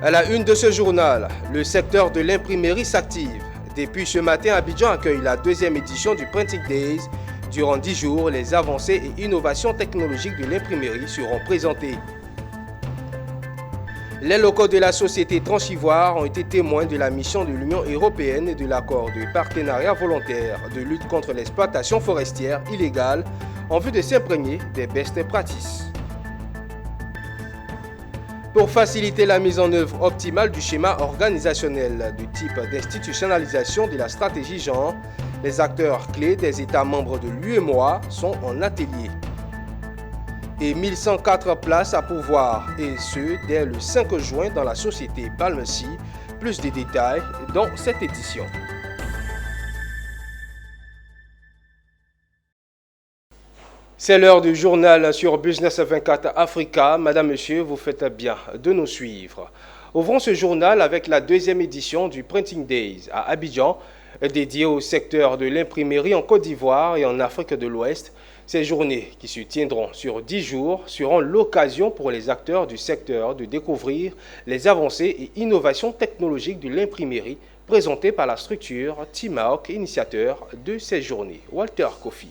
À la une de ce journal, le secteur de l'imprimerie s'active. Depuis ce matin, Abidjan accueille la deuxième édition du Printing Days. Durant 10 jours, les avancées et innovations technologiques de l'imprimerie seront présentées. Les locaux de la société Tranchivoire ont été témoins de la mission de l'Union européenne et de l'accord de partenariat volontaire de lutte contre l'exploitation forestière illégale en vue de s'imprégner des best practices. Pour faciliter la mise en œuvre optimale du schéma organisationnel du type d'institutionnalisation de la stratégie genre, les acteurs clés des États membres de l'UEMOA sont en atelier. Et 1104 places à pourvoir, et ce, dès le 5 juin dans la société Palmesy. Plus de détails dans cette édition. C'est l'heure du journal sur Business 24 Africa. Madame, Monsieur, vous faites bien de nous suivre. Ouvrons ce journal avec la deuxième édition du Printing Days à Abidjan, dédié au secteur de l'imprimerie en Côte d'Ivoire et en Afrique de l'Ouest. Ces journées, qui se tiendront sur 10 jours, seront l'occasion pour les acteurs du secteur de découvrir les avancées et innovations technologiques de l'imprimerie présentées par la structure Timaok, initiateur de ces journées. Walter Kofi.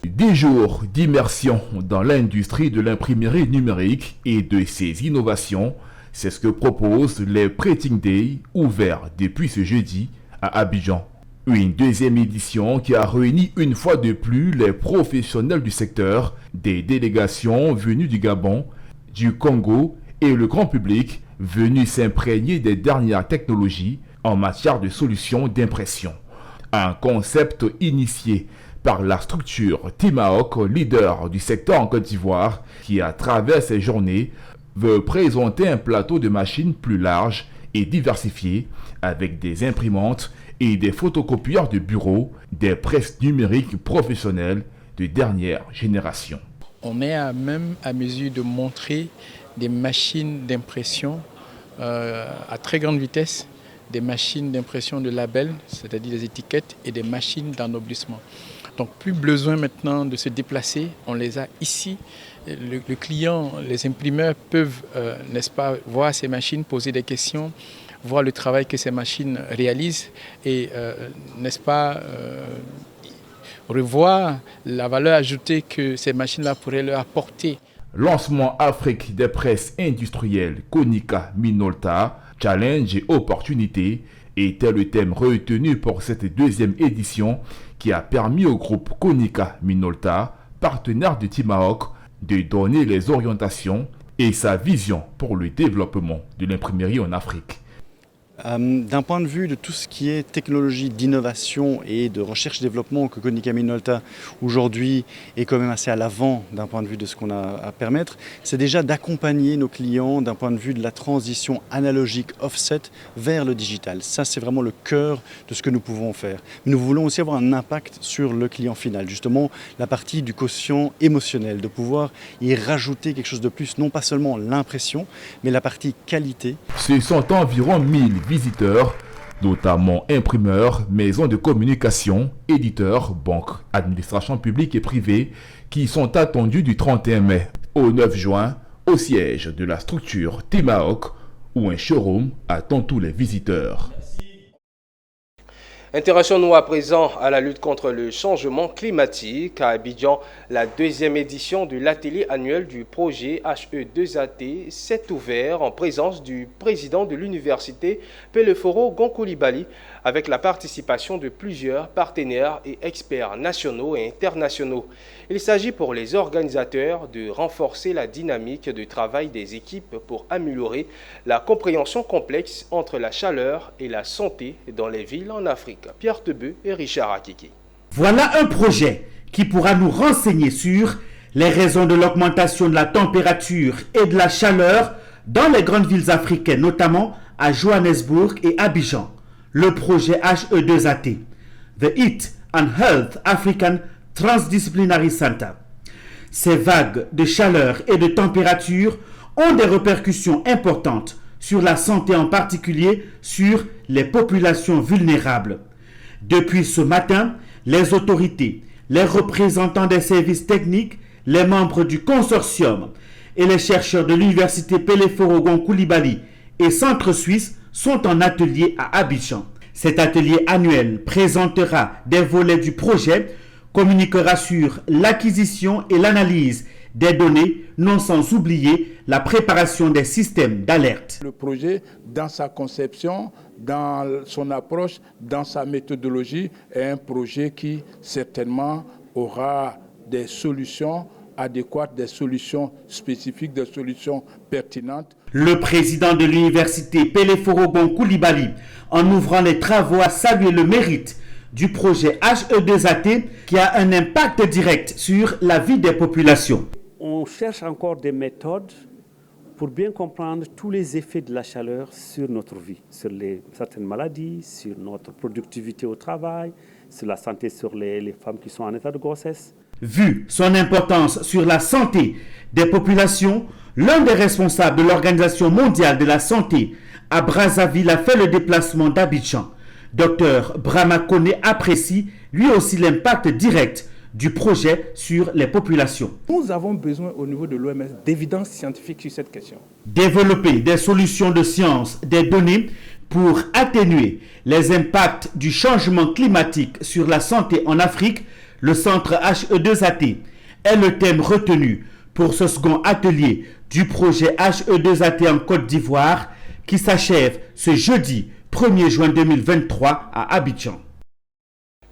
10 jours d'immersion dans l'industrie de l'imprimerie numérique et de ses innovations, c'est ce que proposent les Printing Days ouverts depuis ce jeudi à Abidjan. Une deuxième édition qui a réuni une fois de plus les professionnels du secteur, des délégations venues du Gabon, du Congo et le grand public venus s'imprégner des dernières technologies en matière de solutions d'impression. Un concept initié par la structure Timaok, leader du secteur en Côte d'Ivoire, qui à travers ces journées veut présenter un plateau de machines plus large et diversifié avec des imprimantes et des photocopieurs de bureau, des presses numériques professionnelles de dernière génération. On est même à mesure de montrer des machines d'impression à très grande vitesse, des machines d'impression de labels, c'est-à-dire des étiquettes, et des machines d'ennoblissement. Donc plus besoin maintenant de se déplacer, on les a ici. Le client, les imprimeurs peuvent, n'est-ce pas, voir ces machines, poser des questions, voir le travail que ces machines réalisent et, n'est-ce pas, revoir la valeur ajoutée que ces machines-là pourraient leur apporter. Lancement Afrique des presses industrielles Konica Minolta, challenge et opportunité était le thème retenu pour cette deuxième édition qui a permis au groupe Konica Minolta, partenaire de Timaok, de donner les orientations et sa vision pour le développement de l'imprimerie en Afrique. D'un point de vue de tout ce qui est technologie d'innovation et de recherche-développement, que Konica Minolta aujourd'hui est quand même assez à l'avant d'un point de vue de ce qu'on a à permettre, c'est déjà d'accompagner nos clients d'un point de vue de la transition analogique offset vers le digital. Ça, c'est vraiment le cœur de ce que nous pouvons faire. Mais nous voulons aussi avoir un impact sur le client final, justement la partie du quotient émotionnel, de pouvoir y rajouter quelque chose de plus, non pas seulement l'impression, mais la partie qualité. Ce sont environ 1000 visiteurs, notamment imprimeurs, maisons de communication, éditeurs, banques, administrations publiques et privées, qui sont attendus du 31 mai au 9 juin au siège de la structure Timaok, où un showroom attend tous les visiteurs. Intéressons-nous à présent à la lutte contre le changement climatique. À Abidjan, la deuxième édition de l'atelier annuel du projet HE2AT s'est ouverte en présence du président de l'université Peleforo Gonkoulibaly, avec la participation de plusieurs partenaires et experts nationaux et internationaux. Il s'agit pour les organisateurs de renforcer la dynamique de travail des équipes pour améliorer la compréhension complexe entre la chaleur et la santé dans les villes en Afrique. Pierre Tebeu et Richard Akiki. Voilà un projet qui pourra nous renseigner sur les raisons de l'augmentation de la température et de la chaleur dans les grandes villes africaines, notamment à Johannesburg et Abidjan. Le projet HE2AT, The Heat and Health African Transdisciplinary Center. Ces vagues de chaleur et de température ont des répercussions importantes sur la santé, en particulier sur les populations vulnérables. Depuis ce matin, les autorités, les représentants des services techniques, les membres du consortium et les chercheurs de l'université Peleforo Gonkoulibaly et Centre Suisse sont en atelier à Abidjan. Cet atelier annuel présentera des volets du projet, communiquera sur l'acquisition et l'analyse des données, non sans oublier la préparation des systèmes d'alerte. Le projet, dans sa conception, dans son approche, dans sa méthodologie, est un projet qui certainement aura des solutions adéquates, des solutions spécifiques, des solutions pertinentes. Le président de l'université Pélé Forogon Koulibaly, en ouvrant les travaux, a salué le mérite du projet HE2AT qui a un impact direct sur la vie des populations. On cherche encore des méthodes pour bien comprendre tous les effets de la chaleur sur notre vie, sur certaines maladies, sur notre productivité au travail, sur la santé sur les femmes qui sont en état de grossesse. Vu son importance sur la santé des populations, l'un des responsables de l'Organisation mondiale de la santé à Brazzaville a fait le déplacement d'Abidjan. Dr Brahma Kone apprécie lui aussi l'impact direct du projet sur les populations. Nous avons besoin au niveau de l'OMS d'évidence scientifique sur cette question. Développer des solutions de science, des données pour atténuer les impacts du changement climatique sur la santé en Afrique, le centre HE2AT est le thème retenu pour ce second atelier du projet HE2AT en Côte d'Ivoire qui s'achève ce jeudi 1er juin 2023 à Abidjan.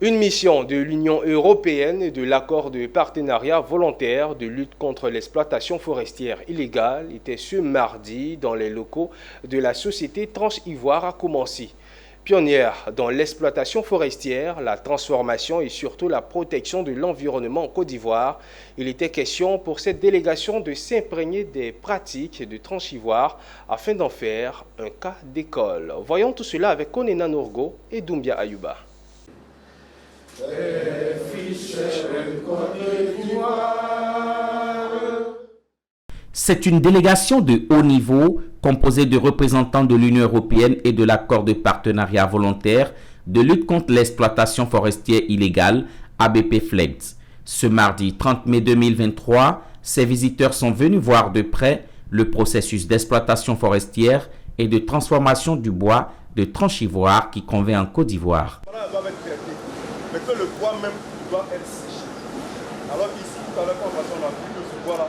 Une mission de l'Union européenne et de l'accord de partenariat volontaire de lutte contre l'exploitation forestière illégale était ce mardi dans les locaux de la société Transivoire à Koumassi. Pionnière dans l'exploitation forestière, la transformation et surtout la protection de l'environnement en Côte d'Ivoire, il était question pour cette délégation de s'imprégner des pratiques de Transivoire afin d'en faire un cas d'école. Voyons tout cela avec Konena Nourgo et Doumbia Ayuba. C'est une délégation de haut niveau composée de représentants de l'Union européenne et de l'accord de partenariat volontaire de lutte contre l'exploitation forestière illégale ABP-FLEGT. Ce mardi 30 mai 2023, ces visiteurs sont venus voir de près le processus d'exploitation forestière et de transformation du bois de Transivoire qui convient en Côte d'Ivoire. Mais que le bois même doit être séché. Alors ici, tout à l'heure, quand on a vu que ce bois-là,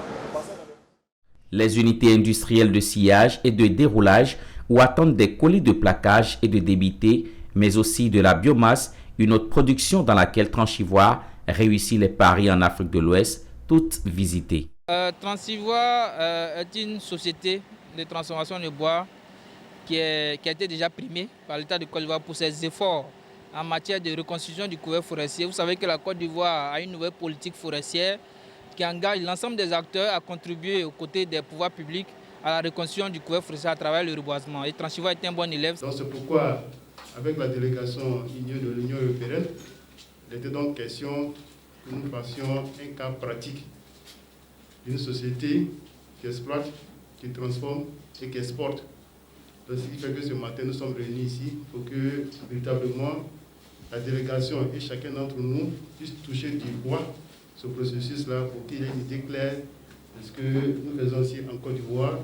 les unités industrielles de sciage et de déroulage où attendent des colis de plaquage et de débité, mais aussi de la biomasse, une autre production dans laquelle Transivoire réussit les paris en Afrique de l'Ouest, toutes visitées. Transivoire est une société de transformation de bois qui a été déjà primée par l'État de Côte d'Ivoire pour ses efforts en matière de reconstitution du couvert forestier. Vous savez que la Côte d'Ivoire a une nouvelle politique forestière qui engage l'ensemble des acteurs à contribuer aux côtés des pouvoirs publics à la reconstitution du couvert forestier à travers le reboisement. Et Transivoire est un bon élève. Donc c'est pourquoi, avec la délégation de l'Union européenne, il était donc question que nous fassions un cas pratique d'une société qui exploite, qui transforme et qui exporte. Donc, ce qui fait que ce matin, nous sommes réunis ici pour que, véritablement, la délégation et chacun d'entre nous puisse toucher du bois ce processus-là pour qu'il ait une idée claire de ce que nous faisons ici en Côte d'Ivoire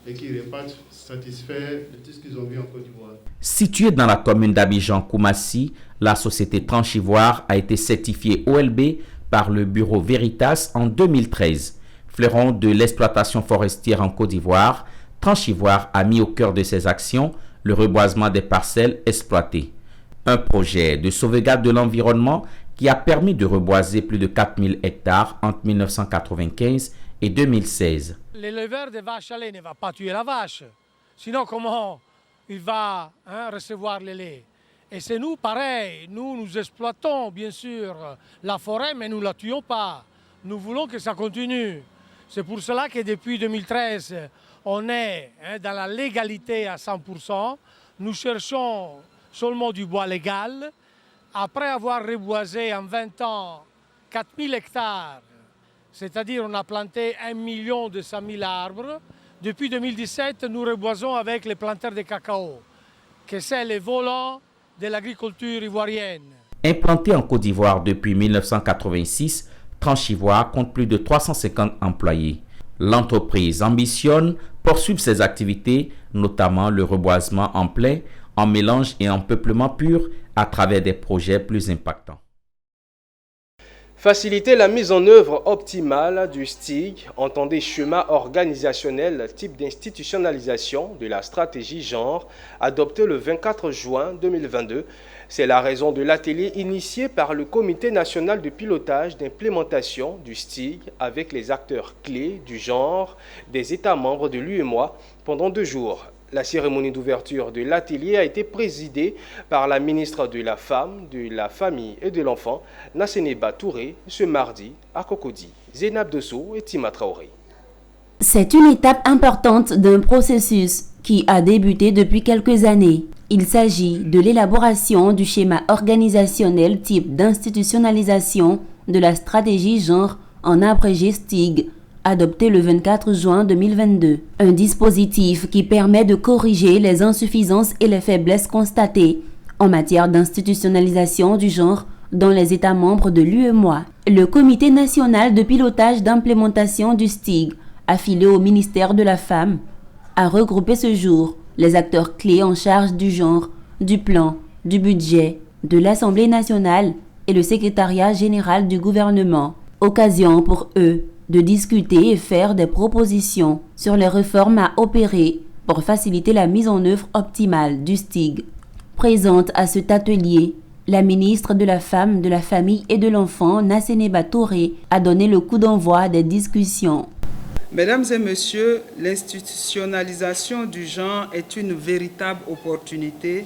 et qu'ils repartent satisfaits de tout ce qu'ils ont vu en Côte d'Ivoire. Située dans la commune d'Abidjan-Koumassi, la société Transivoire a été certifiée OLB par le bureau Veritas en 2013. Fleuron de l'exploitation forestière en Côte d'Ivoire, Transivoire a mis au cœur de ses actions le reboisement des parcelles exploitées. Un projet de sauvegarde de l'environnement qui a permis de reboiser plus de 4000 hectares entre 1995 et 2016. L'éleveur de vaches à lait ne va pas tuer la vache, sinon comment il va recevoir le lait? Et c'est nous pareil, nous exploitons bien sûr la forêt mais nous ne la tuons pas. Nous voulons que ça continue. C'est pour cela que depuis 2013, on est dans la légalité à 100%. Nous cherchons seulement du bois légal. Après avoir reboisé en 20 ans 4000 hectares, c'est-à-dire on a planté 1 200 000 arbres, depuis 2017, nous reboisons avec les planteurs de cacao, que c'est les volants de l'agriculture ivoirienne. Implanté en Côte d'Ivoire depuis 1986, Transivoire compte plus de 350 employés. L'entreprise ambitionne poursuivre ses activités notamment le reboisement en plein, en mélange et en peuplement pur à travers des projets plus impactants. Faciliter la mise en œuvre optimale du STIG, entendez schéma organisationnel type d'institutionnalisation de la stratégie genre, adopté le 24 juin 2022. C'est la raison de l'atelier initié par le Comité national de pilotage d'implémentation du STIG avec les acteurs clés du genre des États membres de l'UEMOA pendant 2 jours. La cérémonie d'ouverture de l'atelier a été présidée par la ministre de la Femme, de la Famille et de l'Enfant, Nasseneba Touré, ce mardi à Cocody. Zénab Dosso et Tima Traoré. C'est une étape importante d'un processus qui a débuté depuis quelques années. Il s'agit de l'élaboration du schéma organisationnel type d'institutionnalisation de la stratégie genre en abrégé STIG, adopté le 24 juin 2022. Un dispositif qui permet de corriger les insuffisances et les faiblesses constatées en matière d'institutionnalisation du genre dans les États membres de l'UEMOA. Le Comité national de pilotage d'implémentation du STIG, affilié au ministère de la Femme, a regroupé ce jour les acteurs clés en charge du genre, du plan, du budget, de l'Assemblée nationale et le secrétariat général du gouvernement. Occasion pour eux de discuter et faire des propositions sur les réformes à opérer pour faciliter la mise en œuvre optimale du STIG. Présente à cet atelier, la ministre de la Femme, de la Famille et de l'Enfant, Nasseneba Touré, a donné le coup d'envoi des discussions. Mesdames et messieurs, l'institutionnalisation du genre est une véritable opportunité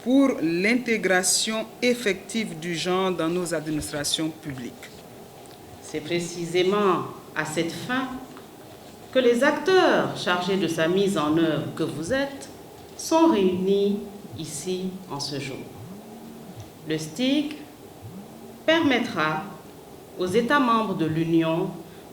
pour l'intégration effective du genre dans nos administrations publiques. C'est précisément à cette fin que les acteurs chargés de sa mise en œuvre que vous êtes sont réunis ici en ce jour. Le STIG permettra aux États membres de l'Union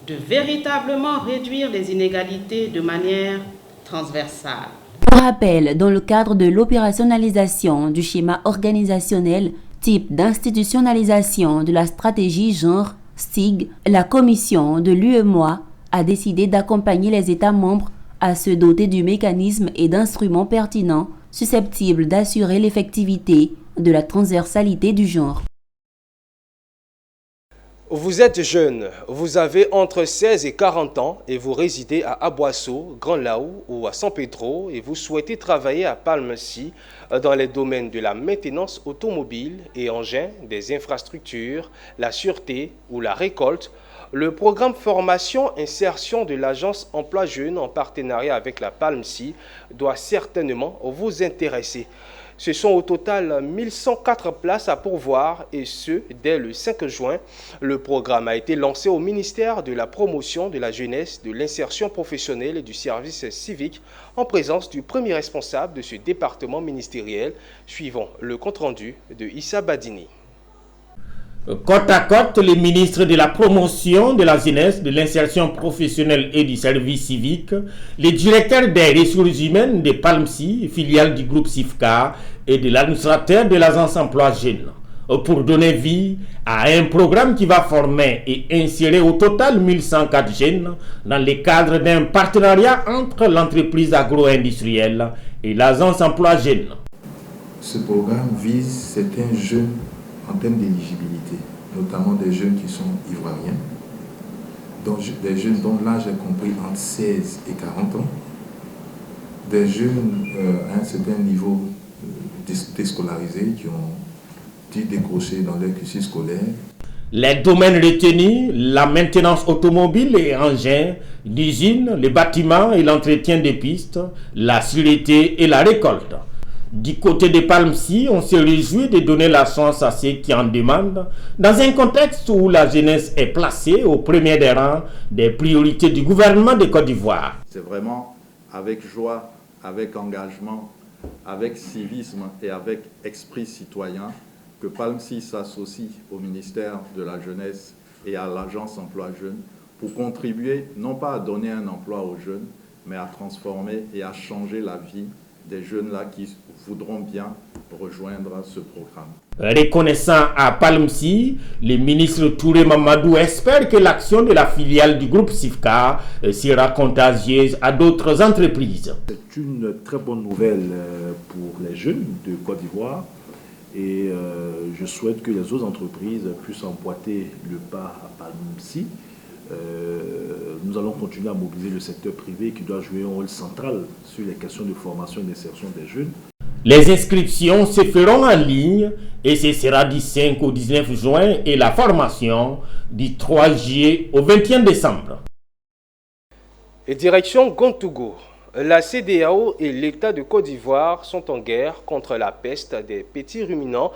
de véritablement réduire les inégalités de manière transversale. Pour rappel, dans le cadre de l'opérationnalisation du schéma organisationnel type d'institutionnalisation de la stratégie genre STIG, la commission de l'UEMOA a décidé d'accompagner les États membres à se doter du mécanisme et d'instruments pertinents susceptibles d'assurer l'effectivité de la transversalité du genre. Vous êtes jeune, vous avez entre 16 et 40 ans et vous résidez à Aboisseau, Grand Lao ou à San Pedro et vous souhaitez travailler à Palm-Sea dans les domaines de la maintenance automobile et engins, des infrastructures, la sûreté ou la récolte. Le programme formation-insertion de l'agence Emploi Jeunes en partenariat avec la Palm-Sea doit certainement vous intéresser. Ce sont au total 1104 places à pourvoir et ce, dès le 5 juin. Le programme a été lancé au ministère de la Promotion de la Jeunesse, de l'Insertion professionnelle et du Service civique en présence du premier responsable de ce département ministériel, suivant le compte-rendu de Issa Badini. Côte à côte, les ministres de la Promotion de la Jeunesse, de l'Insertion professionnelle et du Service civique, les directeurs des ressources humaines de Palm-Sea, filiale du groupe SIFCA, et de l'administrateur de l'agence Emploi Jeunes, pour donner vie à un programme qui va former et insérer au total 1104 jeunes dans le cadre d'un partenariat entre l'entreprise agro-industrielle et l'agence Emploi Jeunes. Ce programme vise certains jeunes en termes d'éligibilité, notamment des jeunes qui sont ivoiriens, donc des jeunes dont l'âge est compris entre 16 et 40 ans, des jeunes à un certain niveau déscolarisés qui ont dû décrocher dans leur cursus scolaire. Les domaines retenus, la maintenance automobile et engins, l'usine, les bâtiments et l'entretien des pistes, la sûreté et la récolte. Du côté de Palm-Sea, on se réjouit de donner la chance à ceux qui en demandent, dans un contexte où la jeunesse est placée au premier des rangs des priorités du gouvernement de Côte d'Ivoire. C'est vraiment avec joie, avec engagement, avec civisme et avec esprit citoyen que Palm-Sea s'associe au ministère de la Jeunesse et à l'agence Emploi Jeunes pour contribuer non pas à donner un emploi aux jeunes, mais à transformer et à changer la vie des jeunes là qui voudront bien rejoindre ce programme. Reconnaissant à Palmsi, le ministre Touré Mamadou espère que l'action de la filiale du groupe SIFCA sera contagieuse à d'autres entreprises. C'est une très bonne nouvelle pour les jeunes de Côte d'Ivoire et je souhaite que les autres entreprises puissent emboîter le pas à Palmsi. Nous allons continuer à mobiliser le secteur privé qui doit jouer un rôle central sur les questions de formation et d'insertion des jeunes. Les inscriptions se feront en ligne et ce sera du 5 au 19 juin et la formation du 3 juillet au 21 décembre. Et direction Gontougo. La CEDEAO et l'État de Côte d'Ivoire sont en guerre contre la peste des petits ruminants.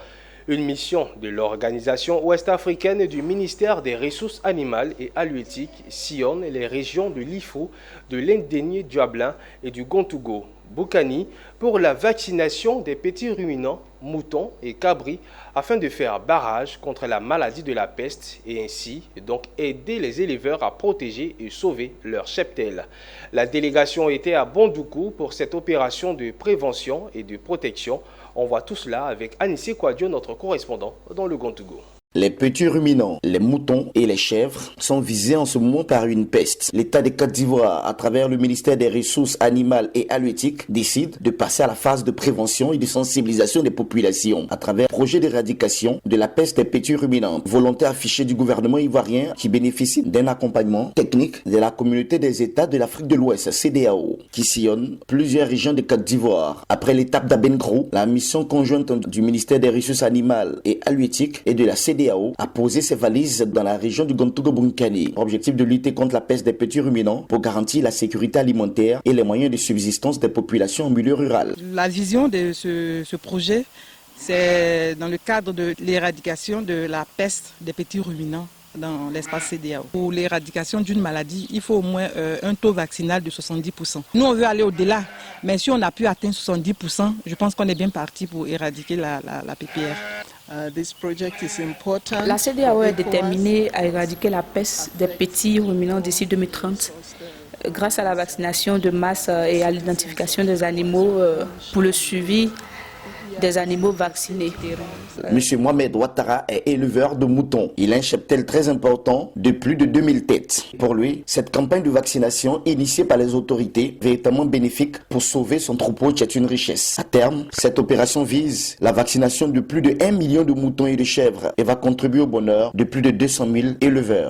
Une mission de l'organisation ouest-africaine et du ministère des Ressources animales et halieutiques sillonne les régions de l'Ifou, de l'Indénié-Diablin et du Gontougo, Boukani, pour la vaccination des petits ruminants, moutons et cabris afin de faire barrage contre la maladie de la peste et ainsi donc aider les éleveurs à protéger et sauver leur cheptel. La délégation était à Bondoukou pour cette opération de prévention et de protection. On voit tout cela avec Anissé Kouadio, notre correspondant dans le Gontougo. Les petits ruminants, les moutons et les chèvres sont visés en ce moment par une peste. L'État de Côte d'Ivoire, à travers le ministère des Ressources animales et halieutiques, décide de passer à la phase de prévention et de sensibilisation des populations à travers un projet d'éradication de la peste des petits ruminants. Volonté affichée du gouvernement ivoirien qui bénéficie d'un accompagnement technique de la communauté des États de l'Afrique de l'Ouest, CEDEAO, qui sillonne plusieurs régions de Côte d'Ivoire. Après l'étape d'Abengrou, la mission conjointe du ministère des Ressources animales et halieutiques et de la CEDEAO a posé ses valises dans la région du Gontougo-Bunkani. Objectif de lutter contre la peste des petits ruminants pour garantir la sécurité alimentaire et les moyens de subsistance des populations en milieu rural. La vision de ce projet, c'est dans le cadre de l'éradication de la peste des petits ruminants dans l'espace CEDEAO. Pour l'éradication d'une maladie, il faut au moins un taux vaccinal de 70%. Nous, on veut aller au-delà, mais si on a pu atteindre 70%, je pense qu'on est bien parti pour éradiquer la PPR. La CEDEAO est déterminée à éradiquer la peste des petits ruminants d'ici 2030 grâce à la vaccination de masse et à l'identification des animaux pour le suivi des animaux vaccinés. Monsieur Mohamed Ouattara est éleveur de moutons. Il a un cheptel très important de plus de 2000 têtes. Pour lui, cette campagne de vaccination initiée par les autorités, véritablement bénéfique pour sauver son troupeau qui est une richesse. À terme, cette opération vise la vaccination de plus de 1 million de moutons et de chèvres et va contribuer au bonheur de plus de 200 000 éleveurs.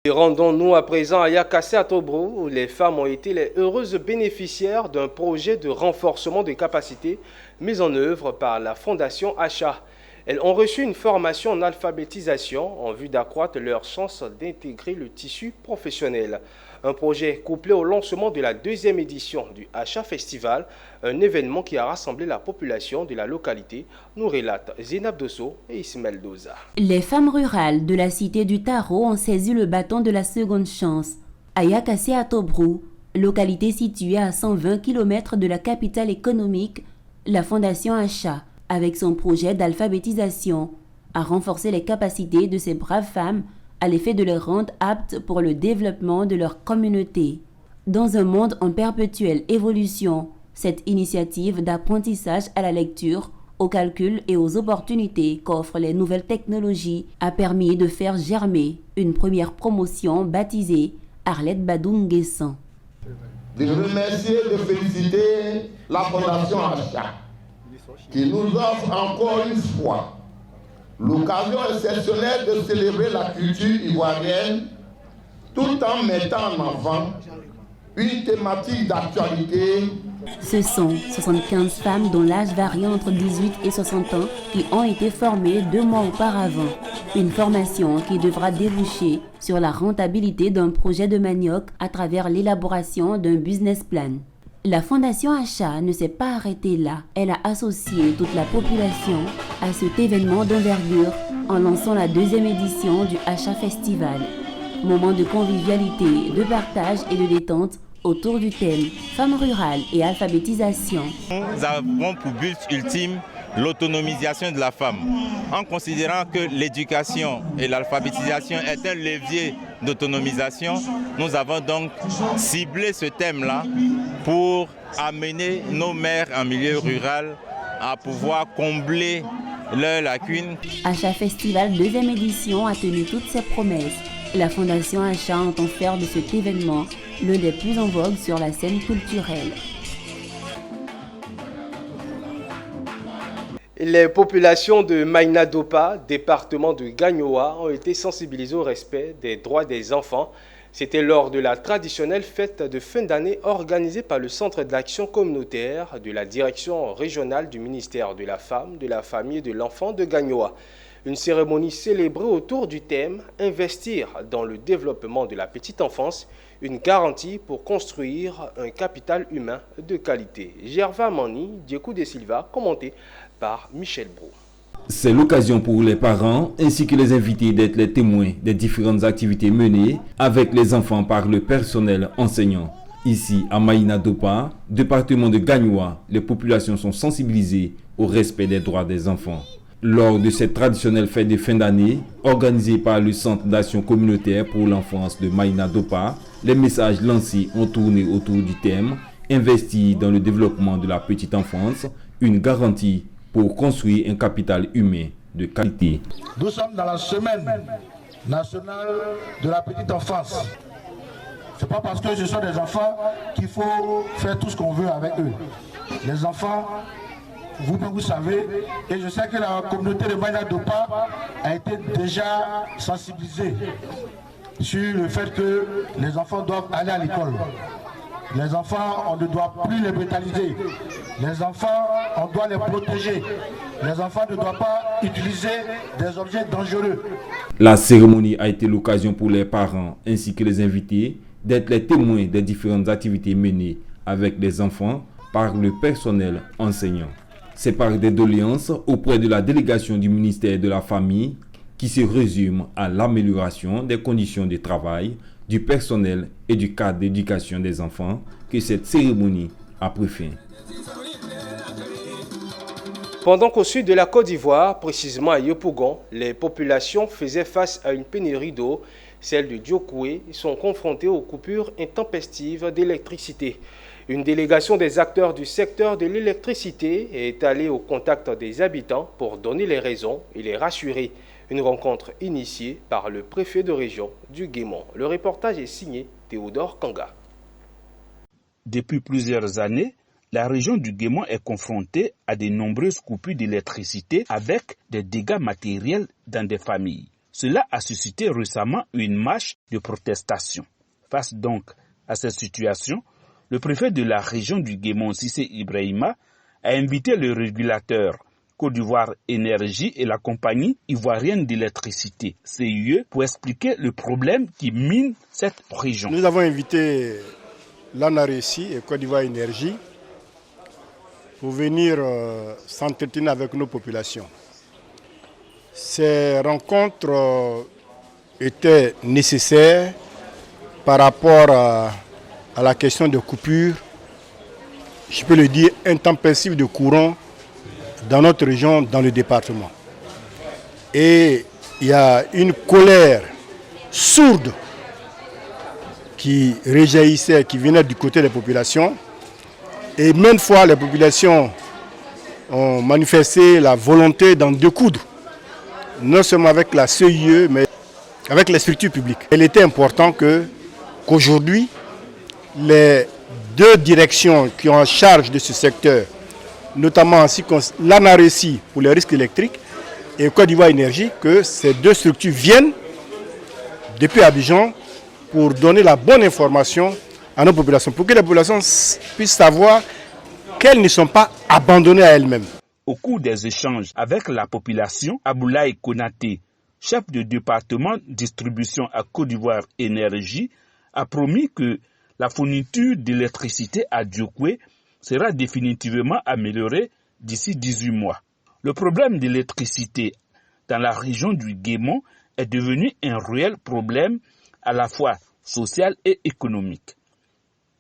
Et rendons-nous à présent à Yakassé à Tobrou, où les femmes ont été les heureuses bénéficiaires d'un projet de renforcement des capacités mis en œuvre par la Fondation Achat. Elles ont reçu une formation en alphabétisation en vue d'accroître leurs chances d'intégrer le tissu professionnel. Un projet couplé au lancement de la 2e édition du Achat Festival, un événement qui a rassemblé la population de la localité, nous relate Zénab Dosso et Ismaël Doza. Les femmes rurales de la cité du Tarot ont saisi le bâton de la seconde chance. À Yakassé à Tobrou, localité située à 120 km de la capitale économique, la Fondation Achat, avec son projet d'alphabétisation, a renforcé les capacités de ces braves femmes à l'effet de les rendre aptes pour le développement de leur communauté. Dans un monde en perpétuelle évolution, cette initiative d'apprentissage à la lecture, au calcul et aux opportunités qu'offrent les nouvelles technologies a permis de faire germer une première promotion baptisée Arlette Badou-Nguessan. De remercier, de féliciter la Fondation Achat qui nous offre encore une fois l'occasion exceptionnelle de célébrer la culture ivoirienne tout en mettant en avant une thématique d'actualité. Ce sont 75 femmes dont l'âge varie entre 18 et 60 ans qui ont été formées 2 mois auparavant. Une formation qui devra déboucher sur la rentabilité d'un projet de manioc à travers l'élaboration d'un business plan. La Fondation Achat ne s'est pas arrêtée là. Elle a associé toute la population à cet événement d'envergure en lançant la 2e édition du Achat Festival. Moment de convivialité, de partage et de détente autour du thème femmes rurales et alphabétisation. Nous avons pour but ultime l'autonomisation de la femme, en considérant que l'éducation et l'alphabétisation est un levier d'autonomisation, nous avons donc ciblé ce thème-là pour amener nos mères en milieu rural à pouvoir combler leurs lacunes. Achat Festival 2e édition a tenu toutes ses promesses. La Fondation Achat entend faire de cet événement l'un des plus en vogue sur la scène culturelle. Les populations de Maïna Dopa, département de Gagnoa, ont été sensibilisées au respect des droits des enfants. C'était lors de la traditionnelle fête de fin d'année organisée par le Centre d'action communautaire de la direction régionale du ministère de la Femme, de la Famille et de l'Enfant de Gagnoa. Une cérémonie célébrée autour du thème « Investir dans le développement de la petite enfance, une garantie pour construire un capital humain de qualité ». Gerva Mani, Diekou de Silva, commenté par Michel Brou. C'est l'occasion pour les parents ainsi que les invités d'être les témoins des différentes activités menées avec les enfants par le personnel enseignant. Ici, à Maïna Dopa, département de Gagnoa, les populations sont sensibilisées au respect des droits des enfants. Lors de cette traditionnelle fête de fin d'année, organisée par le Centre d'action communautaire pour l'enfance de Maïna Dopa, les messages lancés ont tourné autour du thème « Investir dans le développement de la petite enfance, une garantie pour construire un capital humain de qualité ». Nous sommes dans la semaine nationale de la petite enfance. Ce n'est pas parce que ce sont des enfants qu'il faut faire tout ce qu'on veut avec eux. Les enfants, vous savez, et je sais que la communauté de Maïna Dopa a été déjà sensibilisée sur le fait que les enfants doivent aller à l'école. Les enfants, on ne doit plus les brutaliser. Les enfants, on doit les protéger. Les enfants ne doivent pas utiliser des objets dangereux. La cérémonie a été l'occasion pour les parents ainsi que les invités d'être les témoins des différentes activités menées avec les enfants par le personnel enseignant. C'est par des doléances auprès de la délégation du ministère de la Famille qui se résume à l'amélioration des conditions de travail, du personnel et du cadre d'éducation des enfants que cette cérémonie a pris fin. Pendant qu'au sud de la Côte d'Ivoire, précisément à Yopougon, les populations faisaient face à une pénurie d'eau, celles de Diokoué sont confrontées aux coupures intempestives d'électricité. Une délégation des acteurs du secteur de l'électricité est allée au contact des habitants pour donner les raisons et les rassurer. Une rencontre initiée par le préfet de région du Guémont. Le reportage est signé Théodore Kanga. Depuis plusieurs années, la région du Guémont est confrontée à de nombreuses coupures d'électricité avec des dégâts matériels dans des familles. Cela a suscité récemment une marche de protestation. Face donc à cette situation, le préfet de la région du Guémont, Cissé Ibrahima, a invité le régulateur Côte d'Ivoire Énergie et la compagnie ivoirienne d'électricité, CIE, pour expliquer le problème qui mine cette région. Nous avons invité l'ANARECI et Côte d'Ivoire Énergie pour venir s'entretenir avec nos populations. Ces rencontres étaient nécessaires par rapport à la question de coupure, je peux le dire, intempestive de courant dans notre région, dans le département. Et il y a une colère sourde qui réjaillissait, qui venait du côté des populations. Et maintes fois, les populations ont manifesté la volonté d'en découdre, non seulement avec la CIE, mais avec les structures publiques. Il était important qu'aujourd'hui, les deux directions qui ont en charge de ce secteur, notamment l'ANARECI pour les risques électriques et Côte d'Ivoire Énergie, que ces deux structures viennent depuis Abidjan pour donner la bonne information à nos populations, pour que les populations puissent savoir qu'elles ne sont pas abandonnées à elles-mêmes. Au cours des échanges avec la population, Aboulaye Konaté, chef de département distribution à Côte d'Ivoire Énergie, a promis que la fourniture d'électricité à Diokoué sera définitivement améliorée d'ici 18 mois. Le problème d'électricité dans la région du Guémont est devenu un réel problème à la fois social et économique.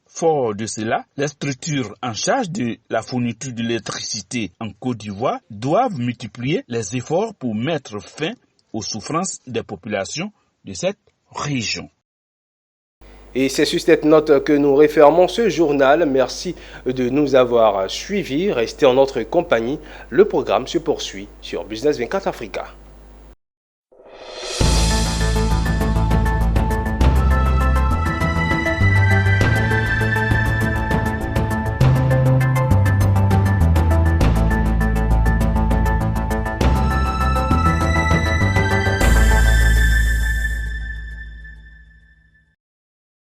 Fort de cela, les structures en charge de la fourniture d'électricité en Côte d'Ivoire doivent multiplier les efforts pour mettre fin aux souffrances des populations de cette régions. Et c'est sur cette note que nous refermons ce journal. Merci de nous avoir suivis. Restez en notre compagnie. Le programme se poursuit sur Business 24 Africa.